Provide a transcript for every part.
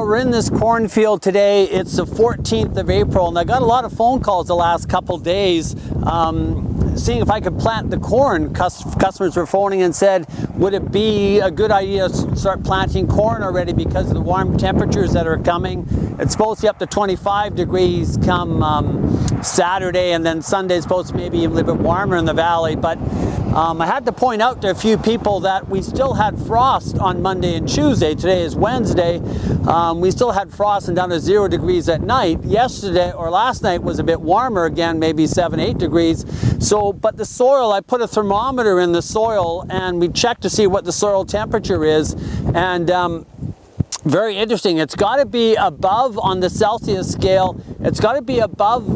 we're in this cornfield today. It's the 14th of April, and I got a lot of phone calls the last couple days seeing if I could plant the corn. Customers were phoning and said, would it be a good idea to start planting corn already because of the warm temperatures that are coming? It's supposed to be up to 25 degrees come Saturday, and then Sunday is supposed to maybe even a little bit warmer in the valley. But I had to point out to a few people that we still had frost on Monday and Tuesday. Today is Wednesday. We still had frost and down to 0 degrees at night. Yesterday or last night was a bit warmer again, maybe 7, 8 degrees. So, but the soil, I put a thermometer in the soil and we checked to see what the soil temperature is. And very interesting. It's got to be above, on the Celsius scale, it's got to be above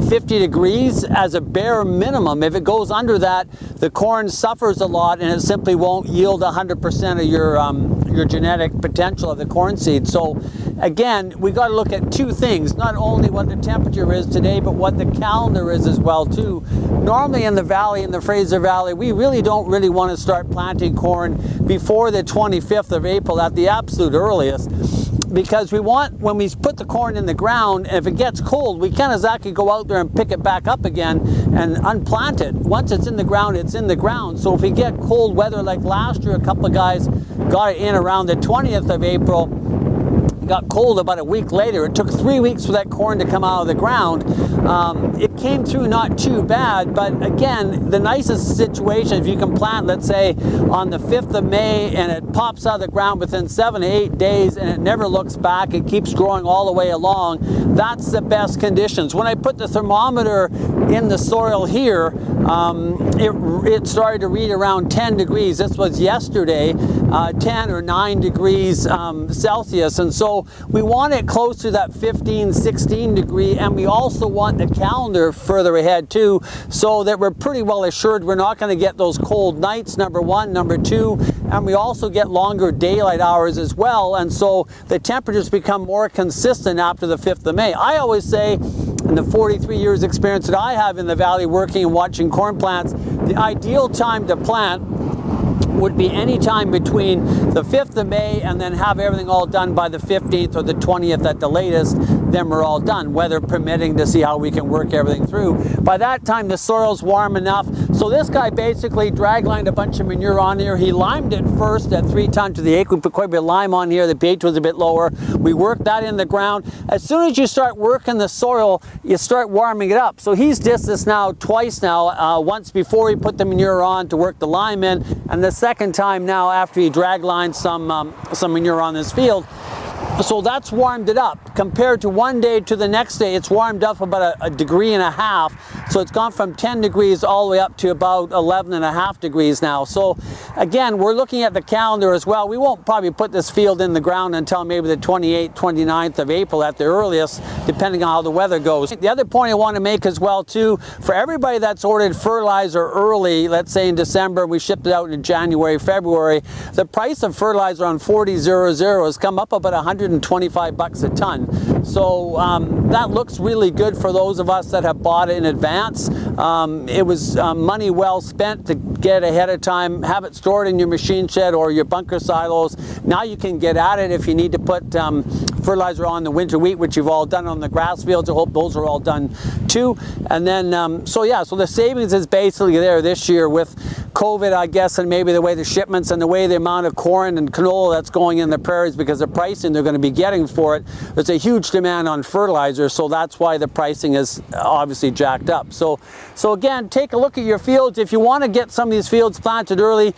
50 degrees as a bare minimum. If it goes under that, the corn suffers a lot and it simply won't yield 100% of your genetic potential of the corn seed. So again, we got to look at two things, not only what the temperature is today, but what the calendar is as well too. Normally in the valley, in the Fraser Valley, we really don't want to start planting corn before the 25th of April at the absolute earliest. Because we want, when we put the corn in the ground, if it gets cold, we can't exactly go out there and pick it back up again and unplant it. Once it's in the ground, it's in the ground. So if we get cold weather like last year, a couple of guys got it in around the 20th of April, got cold about a week later. It took 3 weeks for that corn to come out of the ground. It came through not too bad, but again, the nicest situation, if you can plant, let's say, on the 5th of May and it pops out of the ground within 7 to 8 days and it never looks back, it keeps growing all the way along, that's the best conditions. When I put the thermometer in the soil here, it started to read around 10 degrees. This was yesterday, 10 or 9 degrees Celsius. And so we want it close to that 15, 16 degree, and we also want the calendar further ahead too, so that we're pretty well assured we're not going to get those cold nights, number one. Number two, and we also get longer daylight hours as well, and so the temperatures become more consistent after the 5th of May. I always say, in the 43 years experience that I have in the valley working and watching corn plants, the ideal time to plant would be any time between the 5th of May and then have everything all done by the 15th or the 20th at the latest. Then we're all done, weather permitting, to see how we can work everything through. By that time, the soil's warm enough. So this guy basically drag-lined a bunch of manure on here. He limed it first at 3 tons to the acre. We put quite a bit of lime on here. The pH was a bit lower. We worked that in the ground. As soon as you start working the soil, you start warming it up. So he's did this now twice now, once before he put the manure on to work the lime in, and the second time now after he drag-lined some manure on this field. So that's warmed it up. Compared to one day to the next day, it's warmed up about a degree and a half. So it's gone from 10 degrees all the way up to about 11 and a half degrees now. So again, we're looking at the calendar as well. We won't probably put this field in the ground until maybe the 28th, 29th of April at the earliest, depending on how the weather goes. The other point I want to make as well too, for everybody that's ordered fertilizer early, let's say in December, we shipped it out in January, February, the price of fertilizer on 4000 has come up about 125 bucks a ton. So that looks really good for those of us that have bought it in advance. It was money well spent to get ahead of time, have it stored in your machine shed or your bunker silos. Now you can get at it if you need to put fertilizer on the winter wheat, which you've all done on the grass fields. I hope those are all done too. And then, so the savings is basically there this year with COVID, I guess, and maybe the way the shipments and the way the amount of corn and canola that's going in the prairies because the pricing they're going to be getting for it. There's a huge demand on fertilizer, so that's why the pricing is obviously jacked up. So again, take a look at your fields. If you want to get some of these fields planted early,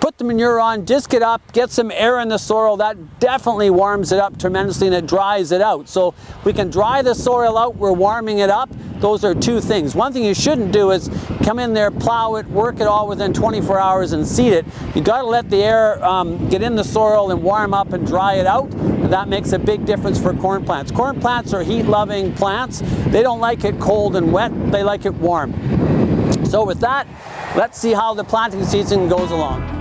put the manure on, disc it up, get some air in the soil. That definitely warms it up tremendously and it dries it out. So we can dry the soil out, we're warming it up. Those are two things. One thing you shouldn't do is come in there, plow it, work it all within 24 hours and seed it. You got to let the air get in the soil and warm up and dry it out. And that makes a big difference for corn plants. Corn plants are heat-loving plants. They don't like it cold and wet. They like it warm. So with that, let's see how the planting season goes along.